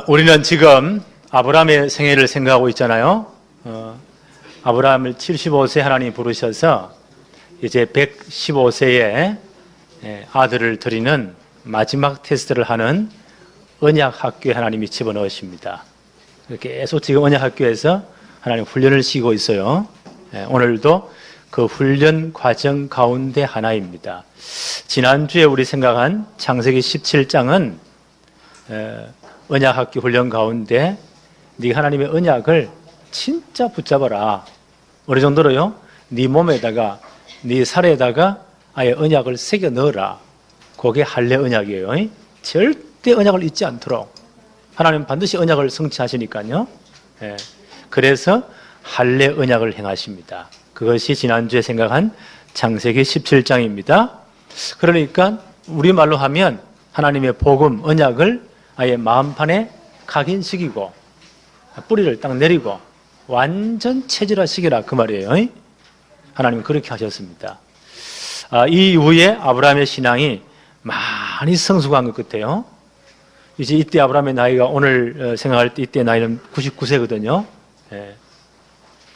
우리는 지금 아브라함의 생애를 생각하고 있잖아요. 아브라함을 75세 하나님이 부르셔서 이제 115세에 아들을 드리는 마지막 테스트를 하는 언약학교에 하나님이 집어넣으십니다. 계속 지금 언약학교에서 하나님 훈련을 시키고 있어요. 오늘도 그 훈련 과정 가운데 하나입니다. 지난주에 우리 생각한 창세기 17장은 언약학교 훈련 가운데 네가 하나님의 언약을 진짜 붙잡아라. 어느 정도로요? 네 몸에다가 네 살에다가 아예 언약을 새겨 넣어라. 그게 할례 언약이에요. 절대 언약을 잊지 않도록 하나님 반드시 언약을 성취하시니까요. 그래서 할례 언약을 행하십니다. 그것이 지난주에 생각한 창세기 17장입니다. 그러니까 우리말로 하면 하나님의 복음, 언약을 아예 마음판에 각인시키고 뿌리를 딱 내리고 완전 체질화시키라 그 말이에요. 하나님은 그렇게 하셨습니다. 이 이후에 아브라함의 신앙이 많이 성숙한 것 같아요. 이제 이때 아브라함의 나이가 오늘 생각할 때 이때 나이는 99세거든요.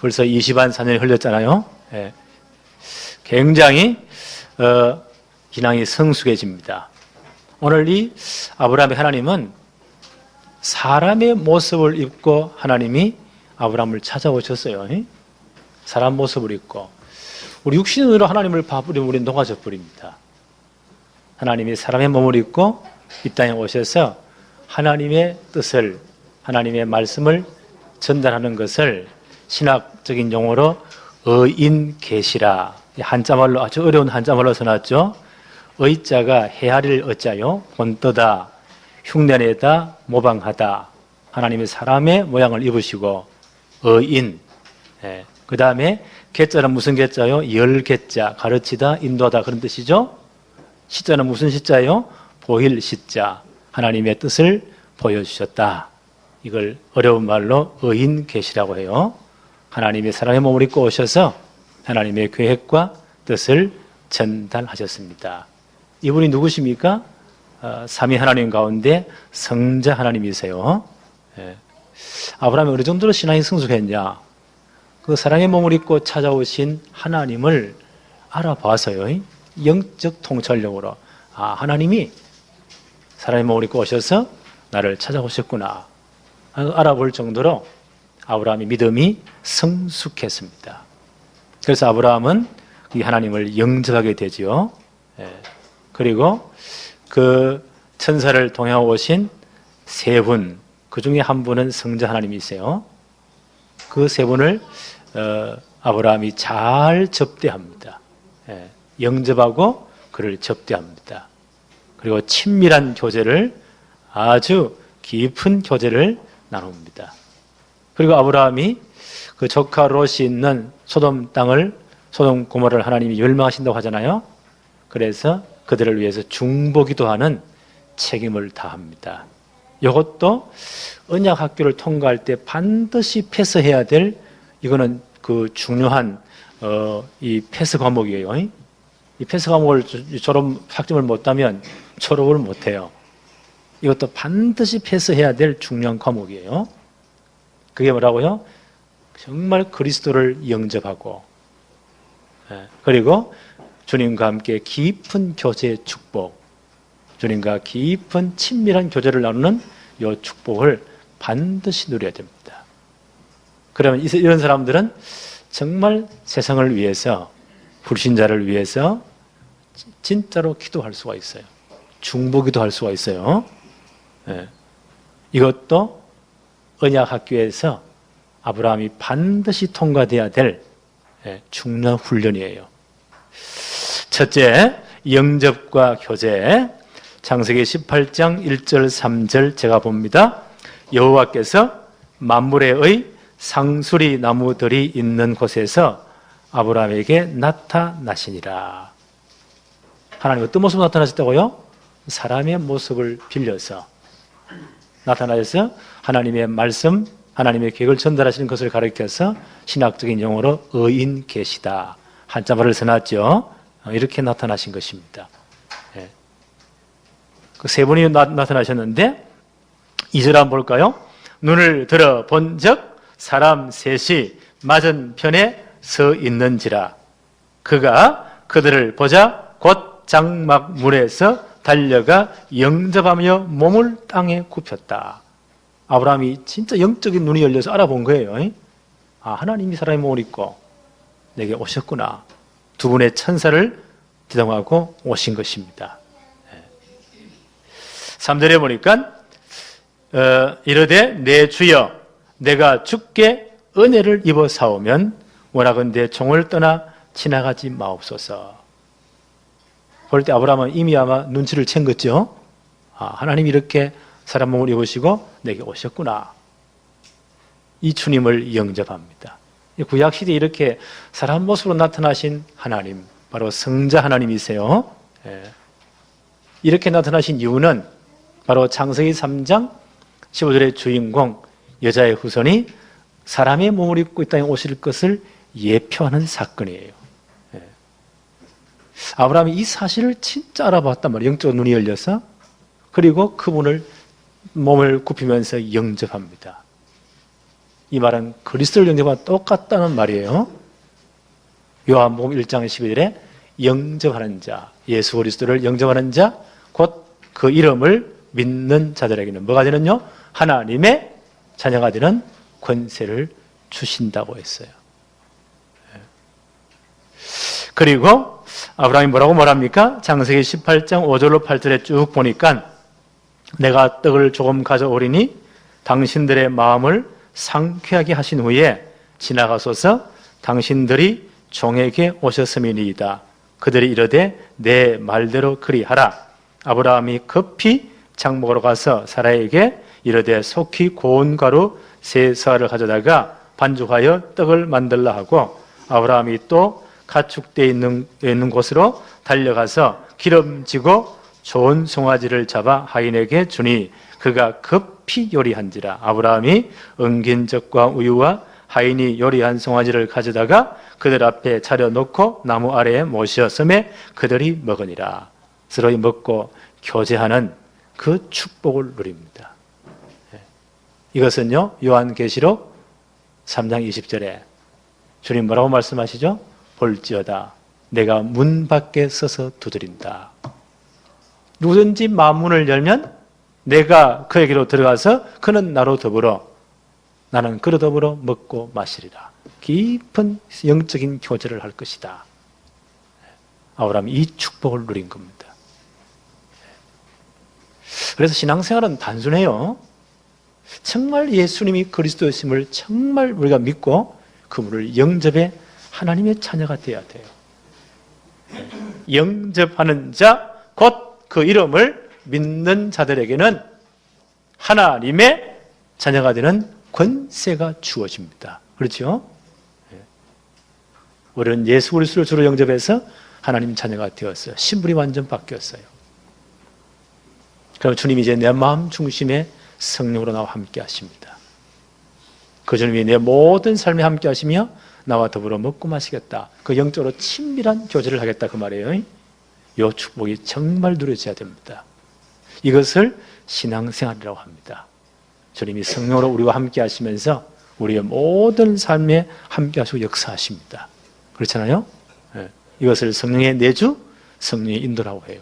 벌써 20한4년이 흘렸잖아요. 굉장히 신앙이 성숙해집니다. 오늘 이 아브라함의 하나님은 사람의 모습을 입고 하나님이 아브라함을 찾아오셨어요. 사람 모습을 입고 우리 육신으로 하나님을 봐버리면 우리는 녹아져 버립니다. 하나님이 사람의 몸을 입고 이 땅에 오셔서 하나님의 뜻을, 하나님의 말씀을 전달하는 것을 신학적인 용어로 의인계시라, 한자말로 아주 어려운 한자말로 써놨죠. 의자가 헤아릴 어자요, 본떠다, 흉내내다, 모방하다. 하나님의 사람의 모양을 입으시고 의인. 그 다음에 개자는 무슨 개자요? 열개자, 가르치다, 인도하다 그런 뜻이죠. 시자는 무슨 시자요? 보일 시자, 하나님의 뜻을 보여주셨다. 이걸 어려운 말로 의인계시라고 해요. 하나님의 사람의 몸을 입고 오셔서 하나님의 계획과 뜻을 전달하셨습니다. 이분이 누구십니까? 삼위 하나님 가운데 성자 하나님이세요. 아브라함이 어느 정도로 신앙이 성숙했냐? 그 사랑의 몸을 입고 찾아오신 하나님을 알아봐서요. 영적 통찰력으로 하나님이 사랑의 몸을 입고 오셔서 나를 찾아오셨구나 알아볼 정도로 아브라함의 믿음이 성숙했습니다. 그래서 아브라함은 이 하나님을 영접하게 되지요. 그리고 그 천사를 동행하고 오신 세 분, 그 중에 한 분은 성자 하나님이세요. 그 세 분을 아브라함이 잘 접대합니다. 영접하고 그를 접대합니다. 그리고 친밀한 교제를, 아주 깊은 교제를 나눕니다. 그리고 아브라함이 그 조카 롯이 있는 소돔 땅을, 소돔 고모라를 하나님이 멸망하신다고 하잖아요. 그래서 그들을 위해서 중보기도 하는 책임을 다합니다. 이것도 언약 학교를 통과할 때 반드시 패스해야 될, 이거는 그 중요한 이 패스 과목이에요. 이 패스 과목을 졸업 학점을 못하면 졸업을 못해요. 이것도 반드시 패스해야 될 중요한 과목이에요. 그게 뭐라고요? 정말 그리스도를 영접하고, 그리고 주님과 함께 깊은 교제의 축복, 주님과 깊은 친밀한 교제를 나누는 이 축복을 반드시 누려야 됩니다. 그러면 이런 사람들은 정말 세상을 위해서, 불신자를 위해서 진짜로 기도할 수가 있어요. 중보기도 할 수가 있어요. 이것도 언약학교에서 아브라함이 반드시 통과돼야 될 중요한 훈련이에요. 첫째, 영접과 교제. 창세기 18장 1절 3절 제가 봅니다. 여호와께서 만물의 상수리 나무들이 있는 곳에서 아브라함에게 나타나시니라. 하나님 어떤 모습으로 나타나셨다고요? 사람의 모습을 빌려서 나타나셔서 하나님의 말씀, 하나님의 계획을 전달하시는 것을 가리켜서 신학적인 용어로 의인계시다, 한자말을 써놨죠. 이렇게 나타나신 것입니다. 그 세 분이 나타나셨는데 2절 한번 볼까요? 눈을 들어 본즉 사람 셋이 맞은편에 서 있는지라. 그가 그들을 보자 곧 장막문에서 달려가 영접하며 몸을 땅에 굽혔다. 아브라함이 진짜 영적인 눈이 열려서 알아본 거예요. 아, 하나님이 사람의 몸을 입고 내게 오셨구나. 두 분의 천사를 지정하고 오신 것입니다. 3절에 보니까 이르되 내 주여 내가 주께 은혜를 입어 사오면 원하건대 종을 떠나 지나가지 마옵소서. 볼 때 아브라함은 이미 아마 눈치를 챈 거죠. 아, 하나님이 이렇게 사람 몸을 입으시고 내게 오셨구나. 이 주님을 영접합니다. 구약시대에 이렇게 사람 모습으로 나타나신 하나님, 바로 성자 하나님이세요. 이렇게 나타나신 이유는 바로 창세기 3장 15절의 주인공 여자의 후손이 사람의 몸을 입고 이 땅에 오실 것을 예표하는 사건이에요. 아브라함이 이 사실을 진짜 알아봤단 말이에요. 영적 눈이 열려서. 그리고 그분을 몸을 굽히면서 영접합니다. 이 말은 그리스도를 영접하면 똑같다는 말이에요. 요한복음 1장 12절에 영접하는 자, 예수 그리스도를 영접하는 자, 곧 그 이름을 믿는 자들에게는 뭐가 되는요? 하나님의 자녀가 되는 권세를 주신다고 했어요. 그리고 아브라함이 뭐라고 말합니까? 창세기 18장 5절로 8절에 쭉 보니까 내가 떡을 조금 가져오리니 당신들의 마음을 상쾌하게 하신 후에 지나가소서. 당신들이 종에게 오셨음이니이다. 그들이 이르되 내 말대로 그리하라. 아브라함이 급히 장목으로 가서 사라에게 이르되 속히 고운 가루 세 서알을 가져다가 반죽하여 떡을 만들라 하고, 아브라함이 또 가축되어 있는 곳으로 달려가서 기름지고 좋은 송아지를 잡아 하인에게 주니 그가 급히 요리한지라. 아브라함이 엉긴 젖과 우유와 하인이 요리한 송아지를 가져다가 그들 앞에 차려놓고 나무 아래에 모셨음에 그들이 먹으니라. 서로 먹고 교제하는 그 축복을 누립니다. 이것은요, 요한계시록 3장 20절에 주님 뭐라고 말씀하시죠? 볼지어다 내가 문 밖에 서서 두드린다. 누구든지 마문을 열면 내가 그에게로 들어가서 그는 나로 더불어 나는 그로 더불어 먹고 마시리라. 깊은 영적인 교제를 할 것이다. 아브라함이 이 축복을 누린 겁니다. 그래서 신앙생활은 단순해요. 정말 예수님이 그리스도이심을 정말 우리가 믿고 그분을 영접해 하나님의 자녀가 되어야 돼요. 영접하는 자, 곧 그 이름을 믿는 자들에게는 하나님의 자녀가 되는 권세가 주어집니다. 그렇죠? 우리는 예수 그리스도를 주로 영접해서 하나님 자녀가 되었어요. 신분이 완전 바뀌었어요. 그럼 주님이 이제 내 마음 중심에 성령으로 나와 함께 하십니다. 그 주님이 내 모든 삶에 함께 하시며 나와 더불어 먹고 마시겠다. 그 영적으로 친밀한 교제를 하겠다 그 말이에요. 이 축복이 정말 누려져야 됩니다. 이것을 신앙생활이라고 합니다. 주님이 성령으로 우리와 함께 하시면서 우리의 모든 삶에 함께 하시고 역사하십니다. 그렇잖아요? 이것을 성령의 내주, 성령의 인도라고 해요.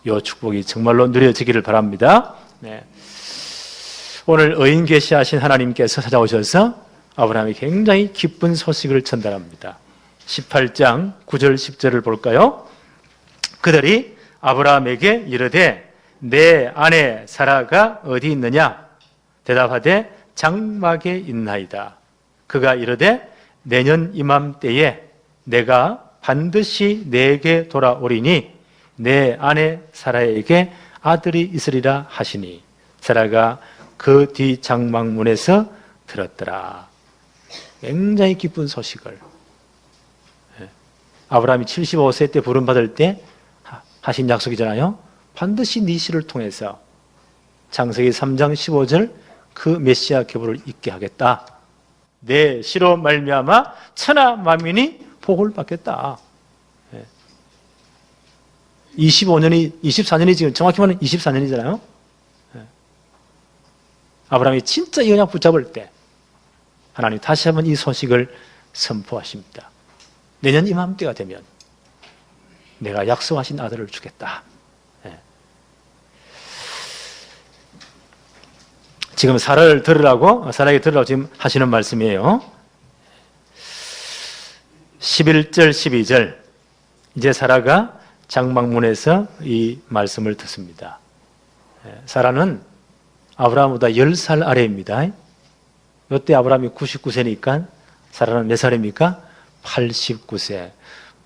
이 축복이 정말로 누려지기를 바랍니다. 네. 오늘 의인 계시하신 하나님께서 찾아오셔서 아브라함이 굉장히 기쁜 소식을 전달합니다. 18장 9절 10절을 볼까요? 그들이 아브라함에게 이르되 내 아내 사라가 어디 있느냐? 대답하되 장막에 있나이다. 그가 이르되 내년 이맘때에 내가 반드시 내게 돌아오리니 내 아내 사라에게 아들이 있으리라 하시니 사라가 그 뒤 장막문에서 들었더라. 굉장히 기쁜 소식을. 아브라함이 75세 때 부름받을 때 하신 약속이잖아요. 반드시 네 씨를 통해서 창세기 3장 15절 그 메시아 계보를 있게 하겠다. 내 씨로 말미암아 천하 만민이 복을 받겠다. 24년이 지금 정확히 말하면 24년이잖아요. 아브라함이 진짜 이 언약 붙잡을 때 하나님 다시 한번 이 소식을 선포하십니다. 내년 이맘때가 되면 내가 약속하신 아들을 주겠다. 예. 지금 사라에게 들으라고 지금 하시는 말씀이에요. 11절 12절 이제 사라가 장막문에서 이 말씀을 듣습니다. 사라는 아브라함보다 10살 아래입니다. 이때 아브라함이 99세니까 사라는 몇 살입니까? 89세.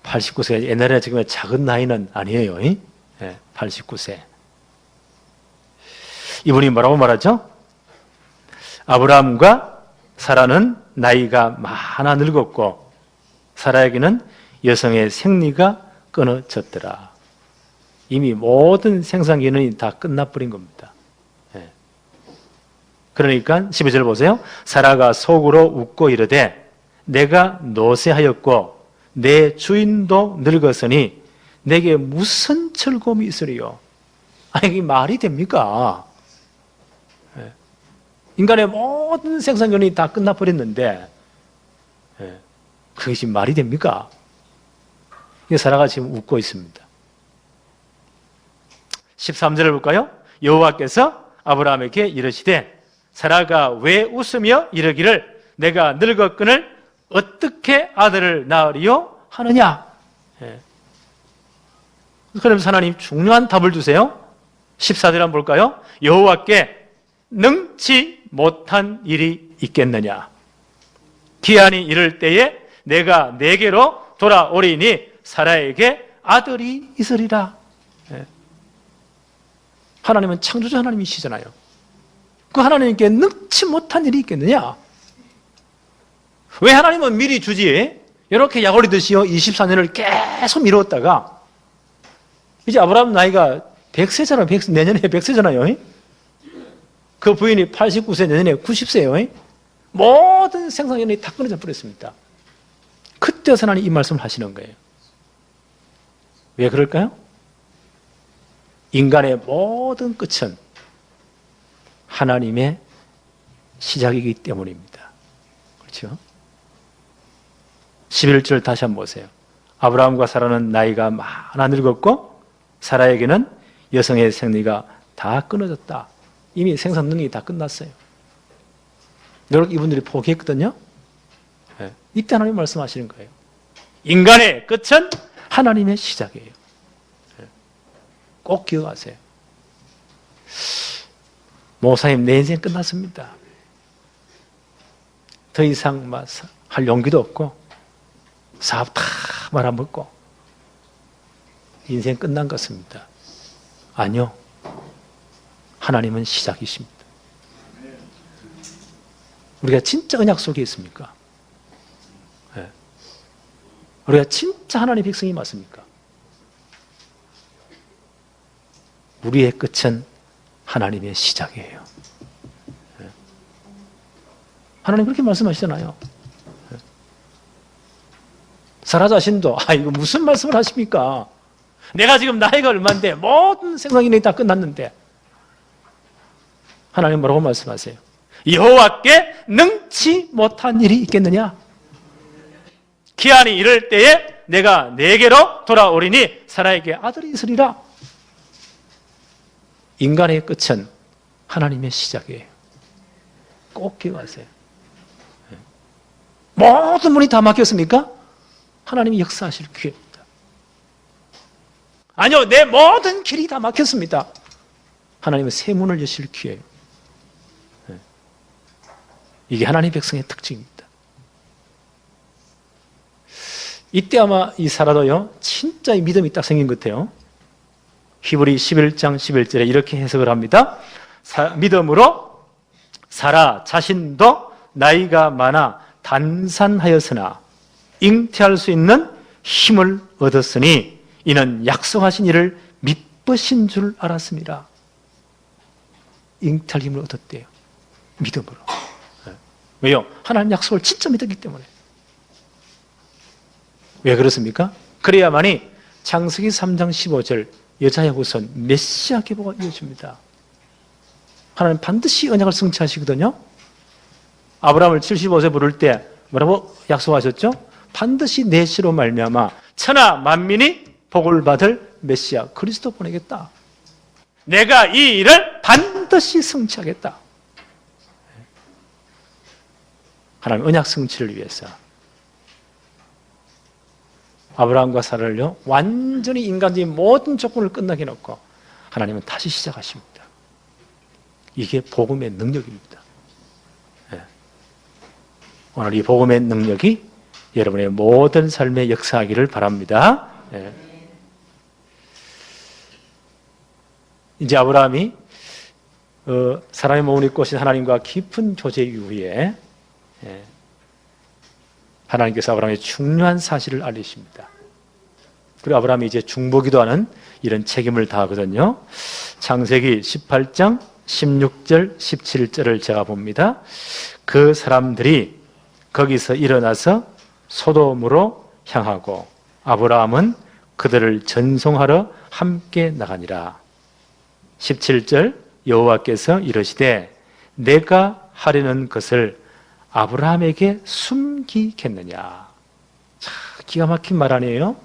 89세. 옛날에 지금 작은 나이는 아니에요. 89세. 이분이 뭐라고 말하죠? 아브라함과 사라는 나이가 많아 늙었고 사라에게는 여성의 생리가 끊어졌더라. 이미 모든 생산 기능이 다 끝나버린 겁니다. 그러니까 12절 보세요. 사라가 속으로 웃고 이르되 내가 노쇠하였고 내 주인도 늙었으니 내게 무슨 즐거움이 있으리요? 아니 이게 말이 됩니까? 인간의 모든 생산 기능이 다 끝나버렸는데 그것이 말이 됩니까? 사라가 지금 웃고 있습니다. 13절을 볼까요? 여호와께서 아브라함에게 이르시되 사라가 왜 웃으며 이르기를 내가 늙었거늘 어떻게 아들을 낳으리요 하느냐? 그러면서 하나님 중요한 답을 주세요. 14절 한번 볼까요? 여호와께 능치 못한 일이 있겠느냐? 기한이 이를 때에 내가 내게로 돌아오리니 사라에게 아들이 있으리라. 하나님은 창조주 하나님이시잖아요. 그 하나님께 능치 못한 일이 있겠느냐? 왜 하나님은 미리 주지? 이렇게 약 올리듯이요 24년을 계속 미뤘다가 이제 아브라함 나이가 100세잖아요. 내년에 100세잖아요. 그 부인이 89세, 내년에 90세예요. 모든 생산력이 다 끊어져 버렸습니다. 그때서 하나님 이 말씀을 하시는 거예요. 왜 그럴까요? 인간의 모든 끝은 하나님의 시작이기 때문입니다. 그렇죠? 11절 다시 한번 보세요. 아브라함과 사라는 나이가 많아 늙었고 사라에게는 여성의 생리가 다 끊어졌다. 이미 생산 능력이 다 끝났어요. 이렇게 이분들이 포기했거든요. 이때 하나님 말씀하시는 거예요. 인간의 끝은 하나님의 시작이에요. 꼭 기억하세요. 목사님 내 인생 끝났습니다. 더 이상 할 용기도 없고 사업 다 말아먹고 인생 끝난 것 같습니다. 아니요. 하나님은 시작이십니다. 우리가 진짜 언약 속에 있습니까? 우리가 진짜 하나님의 백성이 맞습니까? 우리의 끝은 하나님의 시작이에요. 하나님 그렇게 말씀하시잖아요. 사라 자신도 이거 무슨 말씀을 하십니까? 내가 지금 나이가 얼마인데 모든 생산기능이 다 끝났는데 하나님 뭐라고 말씀하세요? 여호와께 능치 못한 일이 있겠느냐? 기한이 이를 때에 내가 내게로 돌아오리니 사라에게 아들이 있으리라. 인간의 끝은 하나님의 시작이에요. 꼭 기억하세요. 모든 문이 다 막혔습니까? 하나님이 역사하실 기회입니다. 아니요, 내 모든 길이 다 막혔습니다. 하나님은 새 문을 여실 기회예요. 이게 하나님의 백성의 특징입니다. 이때 아마 이 사라도요, 진짜 이 믿음이 딱 생긴 것 같아요. 히브리 11장 11절에 이렇게 해석을 합니다. 믿음으로 사라 자신도 나이가 많아 단산하였으나 잉태할 수 있는 힘을 얻었으니 이는 약속하신 이를 믿으신 줄 알았습니다. 잉태할 힘을 얻었대요. 믿음으로. 왜요? 하나님 약속을 진짜 믿었기 때문에. 왜 그렇습니까? 그래야만이 창세기 3장 15절 여자의 후손 메시아 계보가 이어집니다. 하나님 반드시 언약을 성취하시거든요. 아브라함을 75세 부를 때 뭐라고 약속하셨죠? 반드시 내 씨로 말미암아 천하 만민이 복을 받을 메시아 그리스도 보내겠다. 내가 이 일을 반드시 성취하겠다. 하나님 언약 성취를 위해서 아브라함과 사라를요 완전히 인간적인 모든 조건을 끝나게 놓고 하나님은 다시 시작하십니다. 이게 복음의 능력입니다. 오늘 이 복음의 능력이 여러분의 모든 삶에 역사하기를 바랍니다. 이제 아브라함이 사람의 몸을 입고 오신 하나님과 깊은 교제 이후에 하나님께서 아브라함의 중요한 사실을 알리십니다. 그리고 아브라함이 이제 중보기도하는 이런 책임을 다하거든요. 창세기 18장 16절 17절을 제가 봅니다. 그 사람들이 거기서 일어나서 소돔으로 향하고 아브라함은 그들을 전송하러 함께 나가니라. 17절 여호와께서 이르시되 내가 하려는 것을 아브라함에게 숨기겠느냐. 자, 기가 막힌 말 아니에요?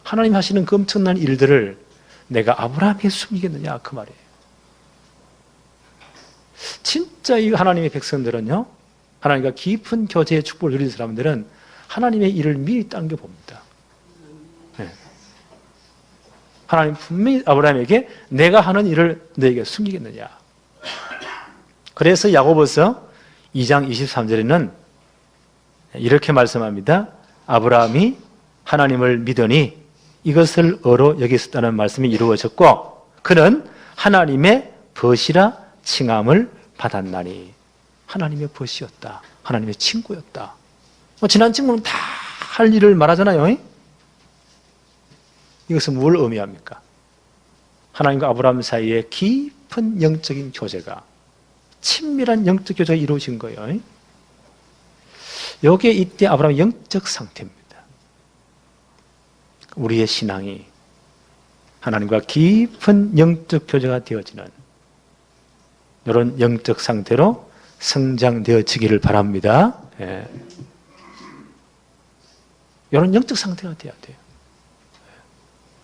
하나님 하시는 그 엄청난 일들을 내가 아브라함에게 숨기겠느냐 그 말이에요. 진짜 이 하나님의 백성들은요, 하나님과 깊은 교제의 축복을 누리는 사람들은 하나님의 일을 미리 당겨봅니다. 하나님 분명히 아브라함에게 내가 하는 일을 너에게 숨기겠느냐. 그래서 야고보서 2장 23절에는 이렇게 말씀합니다. 아브라함이 하나님을 믿으니 이것을 의로 여겼었다는 말씀이 이루어졌고 그는 하나님의 벗이라 칭함을 받았나니. 하나님의 벗이었다. 하나님의 친구였다. 지난 친구는 다 할 일을 말하잖아요. 이것은 뭘 의미합니까? 하나님과 아브라함 사이에 깊은 영적인 교제가, 친밀한 영적 교제가 이루어진 거예요. 여기에 이때 아브라함의 영적 상태입니다. 우리의 신앙이 하나님과 깊은 영적 교제가 되어지는 이런 영적 상태로 성장되어지기를 바랍니다. 이런 영적 상태가 되어야 돼요.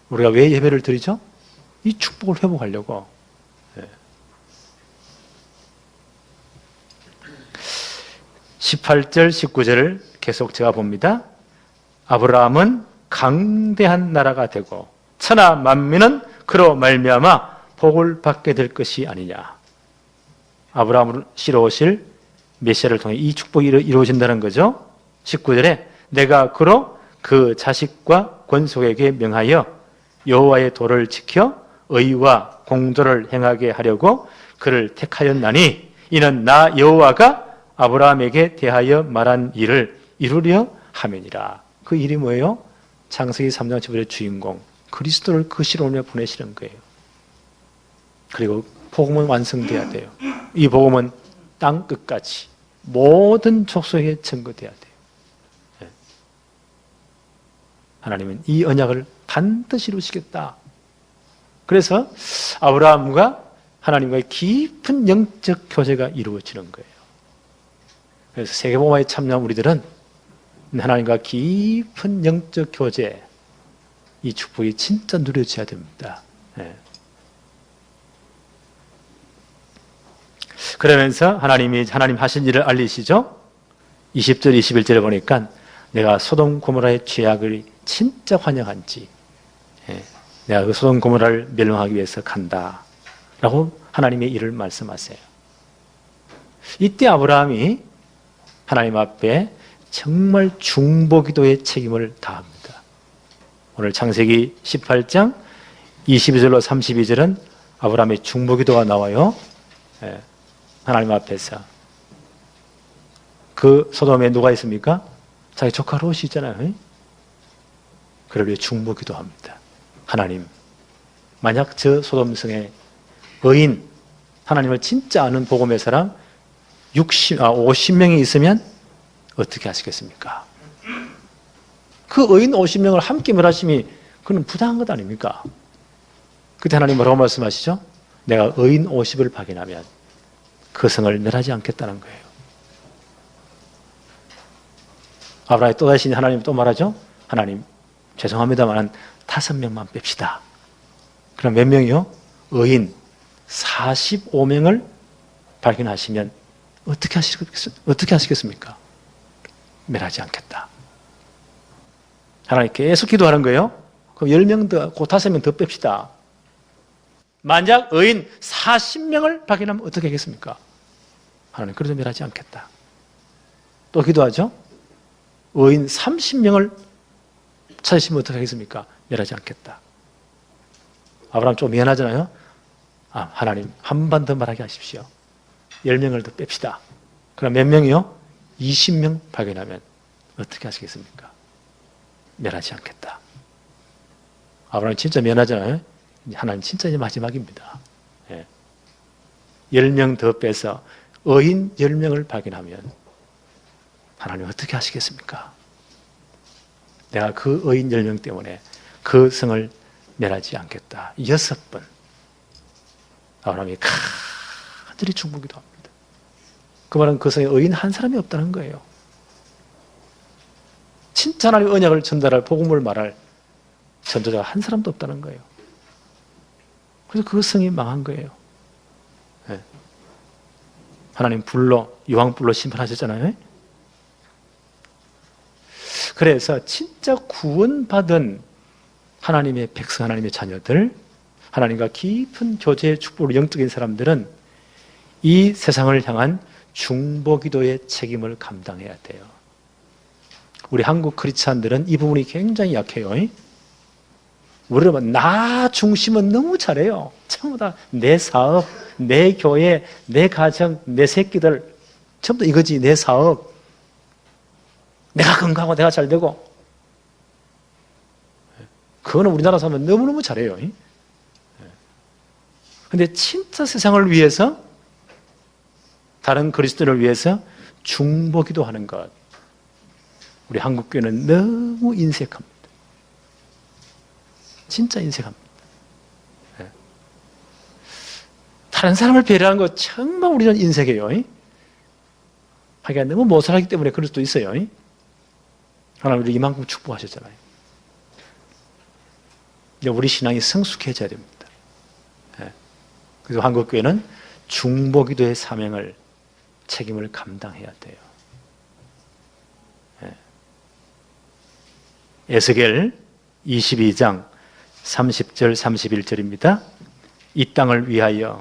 우리가 왜 예배를 드리죠? 이 축복을 회복하려고. 18절, 19절을 계속 제가 봅니다. 아브라함은 강대한 나라가 되고 천하 만민은 그로 말미암아 복을 받게 될 것이 아니냐. 아브라함을 실어오실 메시아를 통해 이 축복이 이루어진다는 거죠. 19절에 내가 그로 그 자식과 권속에게 명하여 여호와의 도를 지켜 의와 공도를 행하게 하려고 그를 택하였나니 이는 나 여호와가 아브라함에게 대하여 말한 일을 이루려 함이니라. 그 일이 뭐예요? 창세기 3장 15절의 주인공 그리스도를 그 시로에 보내시는 거예요. 그리고 복음은 완성돼야 돼요. 이 복음은 땅 끝까지 모든 족속에 전거돼야 돼요. 하나님은 이 언약을 반드시 이루시겠다. 그래서 아브라함과 하나님과의 깊은 영적 교제가 이루어지는 거예요. 그래서 세계복음화에 참여한 우리들은 하나님과 깊은 영적 교제, 이 축복이 진짜 누려져야 됩니다. 그러면서 하나님 하신 일을 알리시죠. 20절, 21절에 보니까 내가 소돔 고모라의 죄악을 진짜 환영한지, 내가 그 소돔 고모라를 멸망하기 위해서 간다 라고 하나님의 일을 말씀하세요. 이때 아브라함이 하나님 앞에 정말 중보기도의 책임을 다합니다. 오늘 창세기 18장 22절로 32절은 아브라함의 중보기도가 나와요. 하나님 앞에서. 그 소돔에 누가 있습니까? 자기 조카 롯이 있잖아요. 그를 위해 중보기도합니다. 하나님, 만약 저 소돔성에 의인, 하나님을 진짜 아는 복음의 사람 50명이 있으면 어떻게 하시겠습니까? 그 의인 50명을 함께 멸하심이 그는 부당한 것 아닙니까? 그때 하나님 뭐라고 말씀하시죠? 내가 의인 50을 발견하면 그 성을 멸하지 않겠다는 거예요. 아브라함이 또다시 하나님 또 말하죠. 하나님 죄송합니다만 5명만 뺍시다. 그럼 몇 명이요? 의인 45명을 발견하시면 어떻게 하시겠습니까? 멸하지 않겠다. 하나님 계속 기도하는 거예요. 그럼 10명 더, 그 5명 더 뺍시다. 만약 의인 40명을 발견하면 어떻게 하겠습니까? 하나님 그래도 멸하지 않겠다. 또 기도하죠. 의인 30명을 찾으시면 어떻게 하겠습니까? 멸하지 않겠다. 아브라함 좀 미안하잖아요. 하나님 한 번 더 말하게 하십시오. 10명을 더 뺍시다. 그럼 몇 명이요? 20명 발견하면 어떻게 하시겠습니까? 멸하지 않겠다. 아브라함 진짜 미안하잖아요. 하나님 진짜 이제 마지막입니다. 10명 더 빼서 의인 10명을 발견하면 하나님 어떻게 하시겠습니까? 내가 그 의인 10명 때문에 그 성을 멸하지 않겠다. 6번 아브라함이 간절히 중보기도 합니다. 그 말은 그 성에 의인 한 사람이 없다는 거예요. 진짜 하나님의 언약을 전달할 복음을 말할 전도자가 한 사람도 없다는 거예요. 그래서 그 성이 망한 거예요. 하나님 불로 유황불로 심판하셨잖아요. 그래서 진짜 구원받은 하나님의 백성, 하나님의 자녀들, 하나님과 깊은 교제의 축복으로 영적인 사람들은 이 세상을 향한 중보기도의 책임을 감당해야 돼요. 우리 한국 크리스찬들은 이 부분이 굉장히 약해요. 우리는 나 중심은 너무 잘해요. 전부 다 내 사업, 내 교회, 내 가정, 내 새끼들 전부 다 이거지. 내 사업, 내가 건강하고 내가 잘 되고. 그거는 우리나라 사람은 너무너무 잘해요. 그런데 진짜 세상을 위해서, 다른 그리스도인을 위해서 중보기도 하는 것, 우리 한국교회는 너무 인색합니다. 진짜 인색합니다. 다른 사람을 배려하는 거 정말 우리는 인색해요. 하기가 너무 모살하기 때문에 그럴 수도 있어요. 하나님 우리 이만큼 축복하셨잖아요. 근데 우리 신앙이 성숙해져야 됩니다. 그래서 한국교회는 중보기도의 사명을, 책임을 감당해야 돼요. 에스겔 22장 30절 31절입니다. 이 땅을 위하여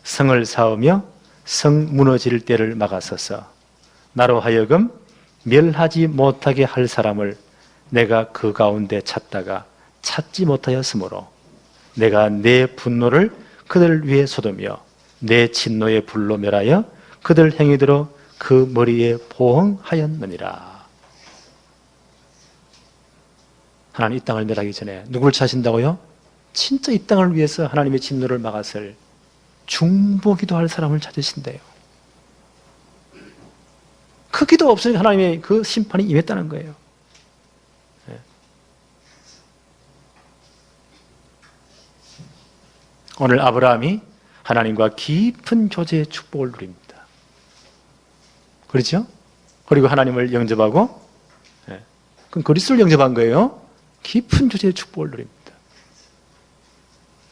성을 쌓으며 성 무너질 때를 막아서서 나로 하여금 멸하지 못하게 할 사람을 내가 그 가운데 찾다가 찾지 못하였으므로 내가 내 분노를 그들 위에 쏟으며 내 진노의 불로 멸하여 그들 행위대로 그 머리에 보응하였느니라. 하나님 이 땅을 멸하기 전에 누굴 찾으신다고요? 진짜 이 땅을 위해서 하나님의 진노를 막았을 중보기도 할 사람을 찾으신대요. 그 기도 없으니까 하나님의 그 심판이 임했다는 거예요. 오늘 아브라함이 하나님과 깊은 교제의 축복을 누립니다. 그렇죠? 그리고 하나님을 영접하고, 그럼 그리스도를 영접한 거예요. 깊은 교제의 축복을 누립니다.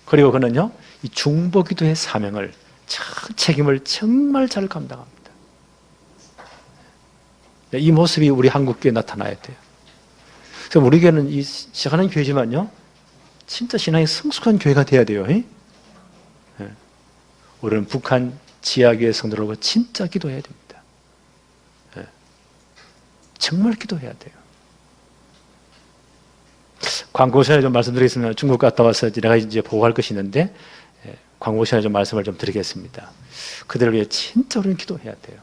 그리고 그는요, 이 중보기도의 사명을, 책임을 정말 잘 감당합니다. 이 모습이 우리 한국교회에 나타나야 돼요. 그래서 우리 교회는 이 시작하는 교회지만요, 진짜 신앙이 성숙한 교회가 돼야 돼요. 우리는 북한 지하교회 성도들과 진짜 기도해야 됩니다. 정말 기도해야 돼요. 광고 시간에 좀 말씀드리겠습니다. 중국 갔다 와서 내가 이제 보고할 것이 있는데, 광고 시간에 좀 말씀을 좀 드리겠습니다. 그들을 위해 진짜 우리는 기도해야 돼요.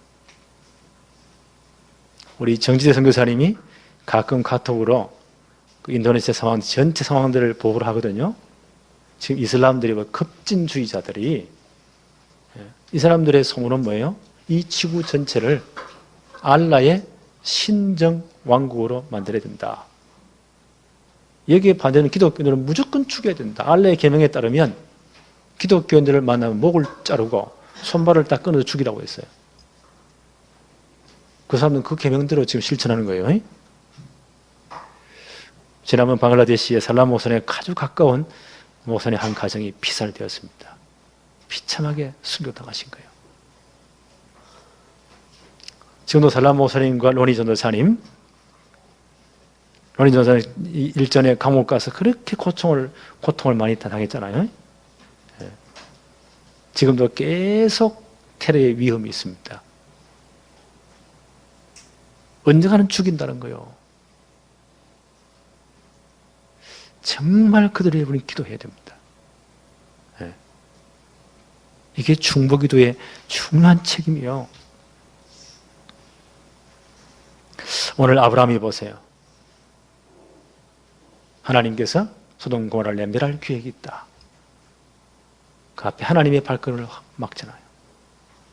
우리 정지대 선교사님이 가끔 카톡으로 그 인도네시아 상황, 전체 상황들을 보고를 하거든요. 지금 이슬람들이, 급진주의자들이, 이 사람들의 소문은 뭐예요? 이 지구 전체를 알라의 신정 왕국으로 만들어야 된다. 여기에 반대하는 기독교인들은 무조건 죽여야 된다. 알라의 계명에 따르면 기독교인들을 만나면 목을 자르고 손발을 딱 끊어서 죽이라고 했어요. 그 사람들은 그 계명대로 지금 실천하는 거예요. 지난번 방글라데시의 살람 목사님에 아주 가까운 목사님 한 가정이 피살되었습니다. 비참하게 순교당하신 거예요. 지금도 살람 목사님과 로니 전도사님 일전에 감옥 가서 그렇게 고통을 많이 당했잖아요. 지금도 계속 테러의 위험이 있습니다. 언젠가는 죽인다는 거예요. 정말 그들의 일부는 기도해야 됩니다. 이게 중보기도의 중요한 책임이요. 오늘 아브라함이 보세요. 하나님께서 소돔 고모라를 멸할 계획이 있다. 그 앞에 하나님의 발걸음을 막잖아요.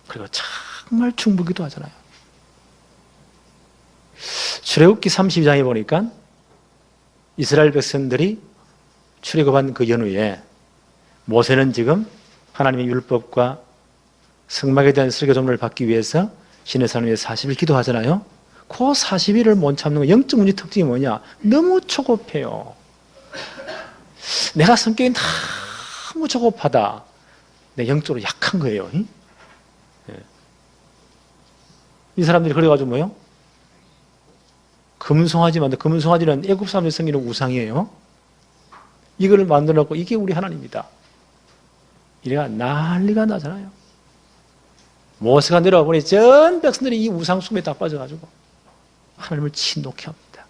그리고 정말 중보기도 하잖아요. 출애굽기 32장에 보니까 이스라엘 백성들이 출애굽한 그 연후에 모세는 지금 하나님의 율법과 성막에 대한 설교 전문을 받기 위해서 신의 산 위에 40일 기도하잖아요. 그 40일을 못 참는 거 영적 문제 특징이 뭐냐? 너무 초급해요. 내가 성격이 너무 초급하다. 내 영적으로 약한 거예요. 이 사람들이 그래가지고 뭐요? 금송아지만 금송아지는 애굽 사람들이 섬기는 우상이에요. 이거를 만들어놓고 이게 우리 하나님이다. 이래가 난리가 나잖아요. 모세가 내려와 보니 전 백성들이 이 우상 숭배에 다 빠져가지고 하나님을 진노케 합니다.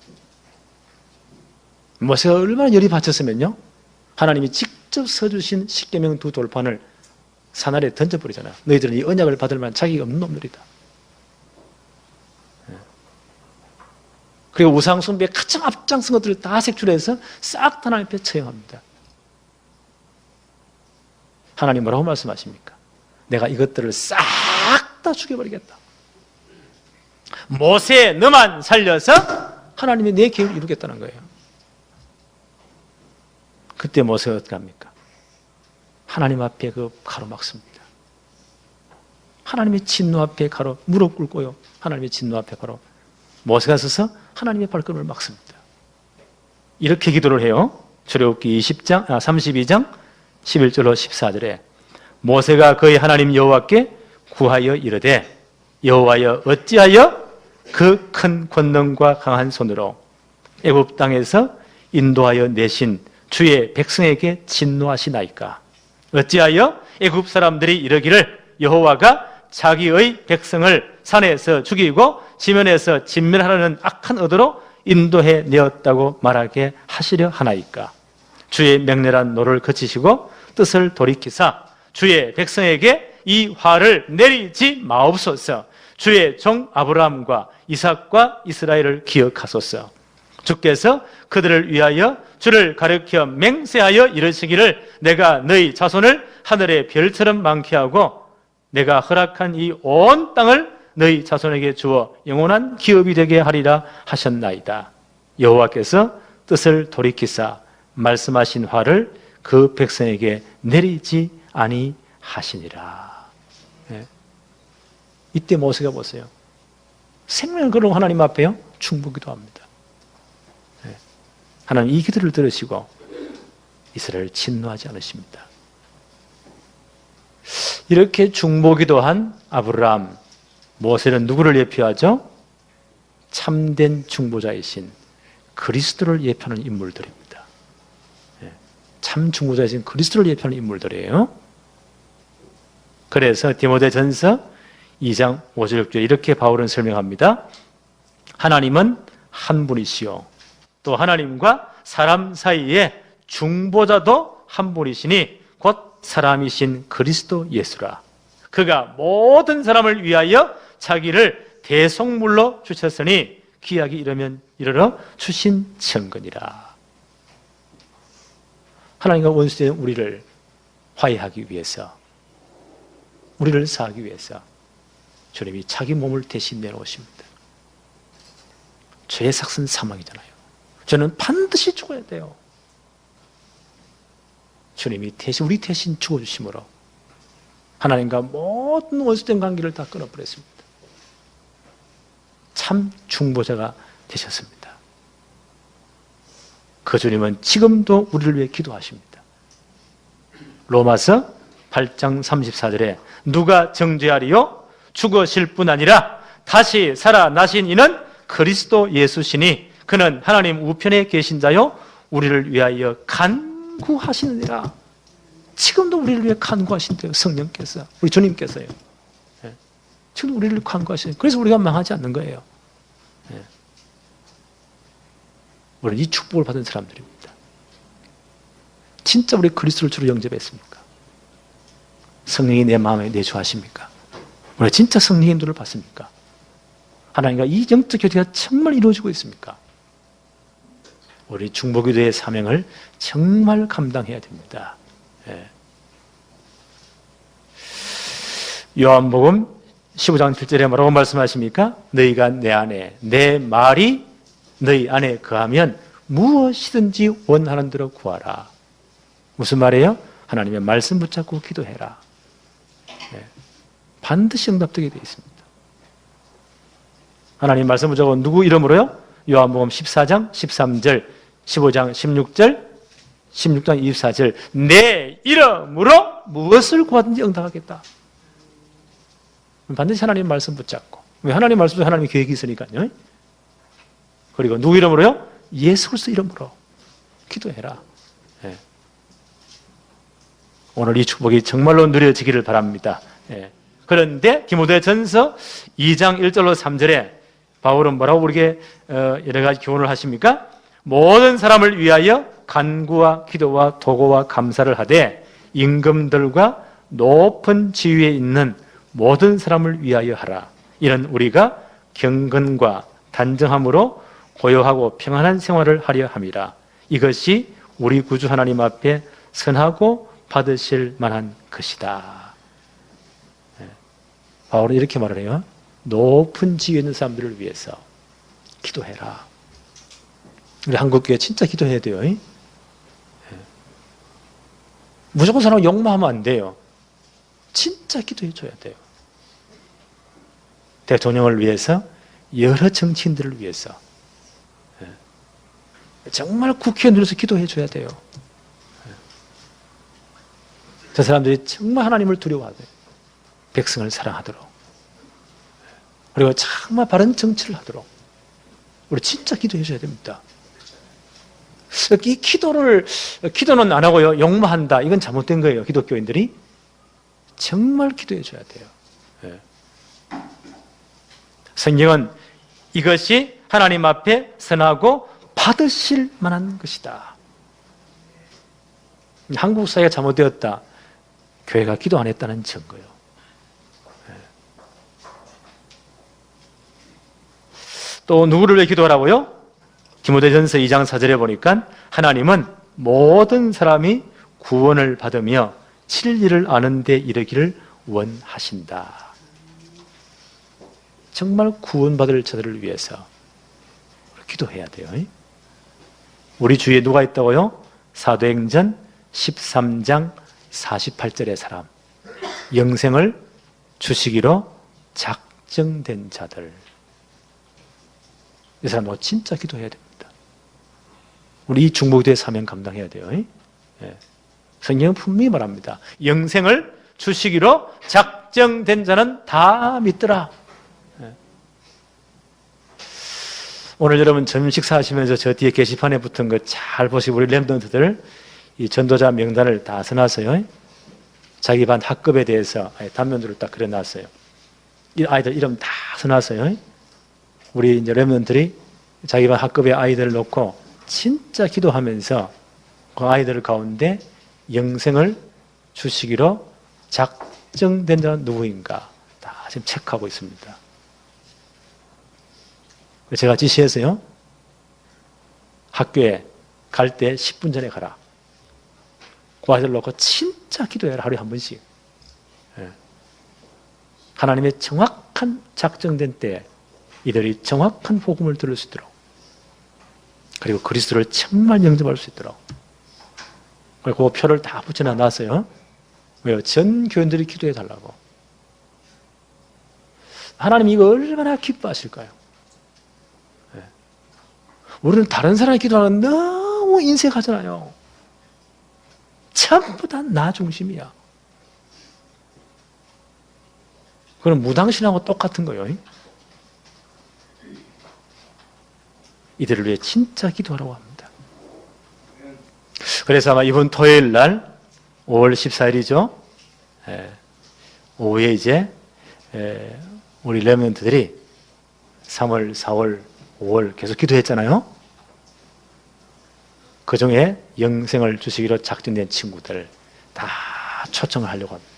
모세가 얼마나 열이 받쳤으면요, 하나님이 직접 써주신 십계명 두 돌판을 산 아래에 던져버리잖아요. 너희들은 이 언약을 받을 만한 자격이 없는 놈들이다. 그리고 우상 숭배에 가장 앞장선 것들을 다 색출해서 싹 다 하나님 앞에 처형합니다. 하나님 뭐라고 말씀하십니까? 내가 이것들을 싹 다 죽여버리겠다. 모세 너만 살려서 하나님이 내 계획을 이루겠다는 거예요. 그때 모세가 어떻게 합니까? 하나님 앞에 그 가로막습니다. 하나님의 진노 앞에 가로 무릎 꿇고요. 하나님의 진노 앞에 가로 모세가 서서 하나님의 발걸음을 막습니다. 이렇게 기도를 해요. 출애굽기 32장 11절로 14절에 모세가 그의 하나님 여호와께 구하여 이르되 여호와여 어찌하여 그 큰 권능과 강한 손으로 애굽 땅에서 인도하여 내신 주의 백성에게 진노하시나이까? 어찌하여 애굽 사람들이 이르기를 여호와가 자기의 백성을 산에서 죽이고 지면에서 진멸하려는 악한 의도로 인도해 내었다고 말하게 하시려 하나이까? 주의 맹렬한 노를 거치시고 뜻을 돌이키사 주의 백성에게 이 화를 내리지 마옵소서. 주의 종 아브라함과 이삭과 이스라엘을 기억하소서. 주께서 그들을 위하여 주를 가르쳐 맹세하여 이르시기를 내가 너희 자손을 하늘의 별처럼 많게 하고 내가 허락한 이 온 땅을 너희 자손에게 주어 영원한 기업이 되게 하리라 하셨나이다. 여호와께서 뜻을 돌이키사 말씀하신 화를 그 백성에게 내리지 아니하시니라. 이때 모세가 보세요. 생명을 걸어 하나님 앞에요 충분기도 합니다. 하나님 이 기도를 들으시고 이스라엘을 진노하지 않으십니다. 이렇게 중보기도한 아브라함, 모세는 누구를 예표하죠? 참된 중보자이신 그리스도를 예표하는 인물들입니다. 참 중보자이신 그리스도를 예표하는 인물들이에요. 그래서 디모데전서 2장 5절 6절 이렇게 바울은 설명합니다. 하나님은 한 분이시요 또 하나님과 사람 사이에 중보자도 한 분이시니 곧 사람이신 그리스도 예수라. 그가 모든 사람을 위하여 자기를 대속물로 주셨으니 기약이 이르러 주신 증거니라. 하나님과 원수된 우리를 화해하기 위해서, 우리를 사하기 위해서 주님이 자기 몸을 대신 내놓으십니다. 죄의 삭은 사망이잖아요. 저는 반드시 죽어야 돼요. 주님이 우리 대신 죽어주심으로 하나님과 모든 원수된 관계를 다 끊어버렸습니다. 참 중보자가 되셨습니다. 그 주님은 지금도 우리를 위해 기도하십니다. 로마서 8장 34절에 누가 정죄하리요? 죽으실 뿐 아니라 다시 살아나신 이는 그리스도 예수시니 그는 하나님 우편에 계신 자요 우리를 위하여 간구하시느니라. 지금도 우리를 위해 간구하신대요. 성령께서, 우리 주님께서요. 지금 우리를 간구하시는, 그래서 우리가 망하지 않는 거예요. 우리는 이 축복을 받은 사람들입니다. 진짜 우리 그리스도를 주로 영접했습니까? 성령이 내 마음에 내주하십니까? 우리 진짜 성령의 인도를 받습니까? 하나님과 이 영적 교제가 정말 이루어지고 있습니까? 우리 중보기도의 사명을 정말 감당해야 됩니다. 요한복음 15장 7절에 뭐라고 말씀하십니까? 너희가 내 안에, 내 말이 너희 안에 거하면 무엇이든지 원하는 대로 구하라. 무슨 말이에요? 하나님의 말씀 붙잡고 기도해라. 반드시 응답되게 되어 있습니다. 하나님 말씀 붙잡고 누구 이름으로요? 요한복음 14장 13절, 15장 16절, 16장 24절 내 이름으로 무엇을 구하든지 응답하겠다. 반드시 하나님 말씀 붙잡고, 왜 하나님 말씀 붙잡고 하나님의 계획이 있으니까요. 그리고 누구 이름으로요? 예수 그리스도 이름으로 기도해라. 오늘 이 축복이 정말로 누려지기를 바랍니다. 그런데 디모데전서 2장 1절로 3절에 바울은 뭐라고 우리에게 여러 가지 교훈을 하십니까? 모든 사람을 위하여 간구와 기도와 도고와 감사를 하되 임금들과 높은 지위에 있는 모든 사람을 위하여 하라. 이는 우리가 경건과 단정함으로 고요하고 평안한 생활을 하려 함이라. 이것이 우리 구주 하나님 앞에 선하고 받으실 만한 것이다. 바울은 이렇게 말을 해요. 높은 지위에 있는 사람들을 위해서 기도해라. 우리 한국교회 진짜 기도해야 돼요. 무조건 사람 욕망하면 안 돼요. 진짜 기도해 줘야 돼요. 대통령을 위해서, 여러 정치인들을 위해서, 정말 국회의원들에서 기도해 줘야 돼요. 저 사람들이 정말 하나님을 두려워하고 백성을 사랑하도록, 그리고 정말 바른 정치를 하도록 우리 진짜 기도해 줘야 됩니다. 이 기도는 안 하고요 욕망한다, 이건 잘못된 거예요. 기독교인들이 정말 기도해 줘야 돼요. 성경은 이것이 하나님 앞에 선하고 받으실 만한 것이다. 한국 사회가 잘못되었다, 교회가 기도 안 했다는 증거예요. 또 누구를 위해 기도하라고요? 디모데전서 2장 4절에 보니까 하나님은 모든 사람이 구원을 받으며 진리를 아는 데 이르기를 원하신다. 정말 구원받을 자들을 위해서 기도해야 돼요. 우리 주위에 누가 있다고요? 사도행전 13장 48절의 사람, 영생을 주시기로 작정된 자들. 이 사람도 진짜 기도해야 됩니다. 우리 이 중보기도의 사명 감당해야 돼요. 성경은 분명히 말합니다. 영생을 주시기로 작정된 자는 다 믿더라. 오늘 여러분 점심 식사하시면서 저 뒤에 게시판에 붙은 거 잘 보시고, 우리 렘넌트들 이 전도자 명단을 다 써놨어요. 자기 반 학급에 대해서 단면도를 딱 그려놨어요. 이 아이들 이름 다 써놨어요. 우리 이제 렘넌트들이 자기 반 학급의 아이들을 놓고 진짜 기도하면서 그 아이들 가운데 영생을 주시기로 작정된 자는 누구인가 다 지금 체크하고 있습니다. 제가 지시해서요, 학교에 갈 때 10분 전에 가라. 그 아이들 놓고 진짜 기도해라. 하루에 한 번씩. 하나님의 정확한 작정된 때에 이들이 정확한 복음을 들을 수 있도록, 그리고 그리스도를 정말 영접할 수 있도록 그 표를 다 붙여놔 놨어요. 왜요? 전 교인들이 기도해 달라고. 하나님 이거 얼마나 기뻐하실까요? 네. 우리는 다른 사람이 기도하는 너무 인색하잖아요. 전부 다 나 중심이야. 그럼 무당신하고 똑같은 거예요. 이들을 위해 진짜 기도하라고 합니다. 그래서 아마 이번 토요일 날 5월 14일이죠. 오후에 이제 우리 렘넌트들이 3월, 4월, 5월 계속 기도했잖아요. 그 중에 영생을 주시기로 작정된 친구들 다 초청을 하려고 합니다.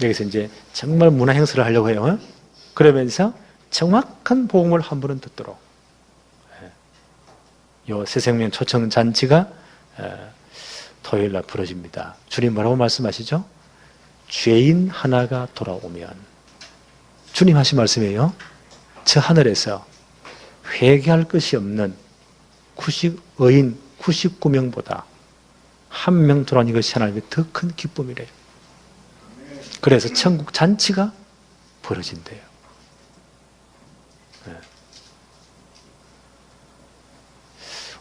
여기서 이제 정말 문화 행사를 하려고 해요. 그러면서 정확한 복음을 한 번은 듣도록 요 새생명 초청 잔치가 토요일 날 벌어집니다. 주님 뭐라고 말씀하시죠? 죄인 하나가 돌아오면, 주님 하신 말씀이에요. 저 하늘에서 회개할 것이 없는 의인 99명보다 한 명 돌아오는 것이 하나님의 더 큰 기쁨이래요. 그래서 천국 잔치가 벌어진대요.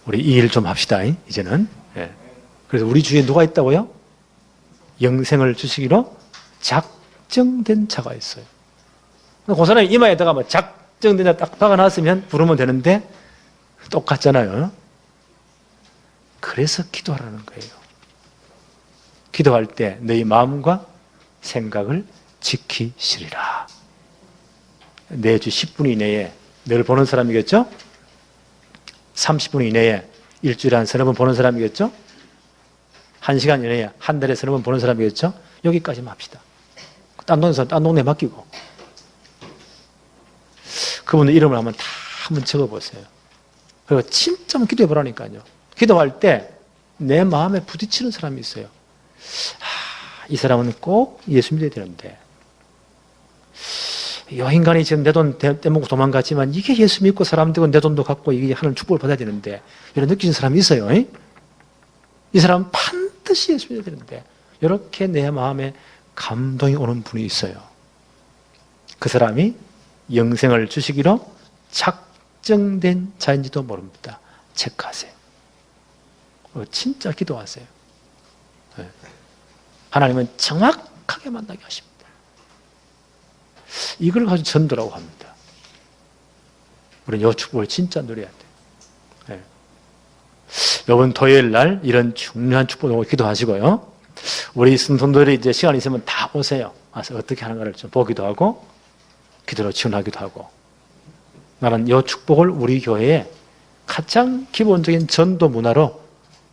우리 이 일 좀 합시다, 이제는. 그래서 우리 주위에 누가 있다고요? 영생을 주시기로 작정된 자가 있어요. 그 사람이 이마에다가 뭐 작정된 자 딱 박아놨으면 부르면 되는데 똑같잖아요. 그래서 기도하라는 거예요. 기도할 때 너희 마음과 생각을 지키시리라. 내주 10분 이내에 늘 보는 사람이겠죠? 30분 이내에 일주일에 한 서너 번 보는 사람이겠죠? 1시간 이내에 한 달에 서너 번 보는 사람이겠죠? 여기까지만 합시다. 딴 동네 맡기고. 그분의 이름을 한번 다 한번 적어보세요. 그리고 진짜 한번 기도해 보라니까요. 기도할 때 내 마음에 부딪히는 사람이 있어요. 이 사람은 꼭 예수 믿어야 되는데, 이 인간이 지금 내 돈 떼먹고 도망갔지만 이게 예수 믿고 사람 되고 내 돈도 갖고 이게 하는 축복을 받아야 되는데, 이런 느끼는 사람이 있어요. 이 사람은 반드시 예수 믿어야 되는데, 이렇게 내 마음에 감동이 오는 분이 있어요. 그 사람이 영생을 주시기로 작정된 자인지도 모릅니다. 체크하세요. 진짜 기도하세요. 하나님은 정확하게 만나게 하십니다. 이걸 가지고 전도라고 합니다. 우리는 이 축복을 진짜 누려야 돼요. 이번 토요일 날 이런 중요한 축복을 기도하시고요. 우리 성도들이 이제 시간 있으면 다 오세요. 와서 어떻게 하는가를 좀 보기도 하고, 기도로 지원하기도 하고. 나는 이 축복을 우리 교회에 가장 기본적인 전도 문화로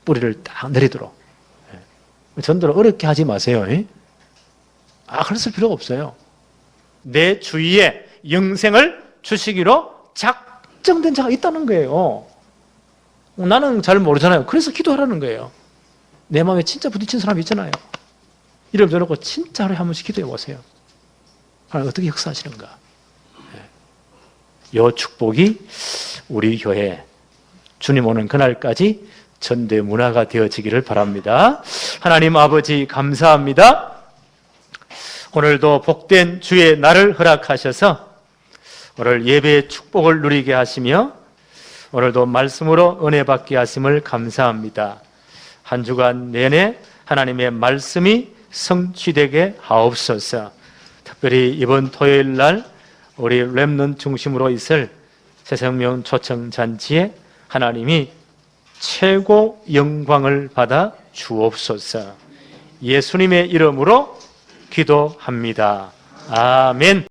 뿌리를 딱 내리도록. 전도를 어렵게 하지 마세요. 그랬을 필요가 없어요. 내 주위에 영생을 주시기로 작정된 자가 있다는 거예요. 나는 잘 모르잖아요. 그래서 기도하라는 거예요. 내 마음에 진짜 부딪힌 사람이 있잖아요. 이름 줘놓고 진짜 하루에 한 번씩 기도해 보세요. 어떻게 역사하시는가. 이 축복이 우리 교회 주님 오는 그날까지 전대 문화가 되어지기를 바랍니다. 하나님 아버지 감사합니다. 오늘도 복된 주의 날을 허락하셔서 오늘 예배의 축복을 누리게 하시며 오늘도 말씀으로 은혜 받게 하심을 감사합니다. 한 주간 내내 하나님의 말씀이 성취되게 하옵소서. 특별히 이번 토요일 날 우리 렘넌트 중심으로 있을 새생명 초청 잔치에 하나님이 최고 영광을 받아 주옵소서. 예수님의 이름으로 기도합니다. 아멘.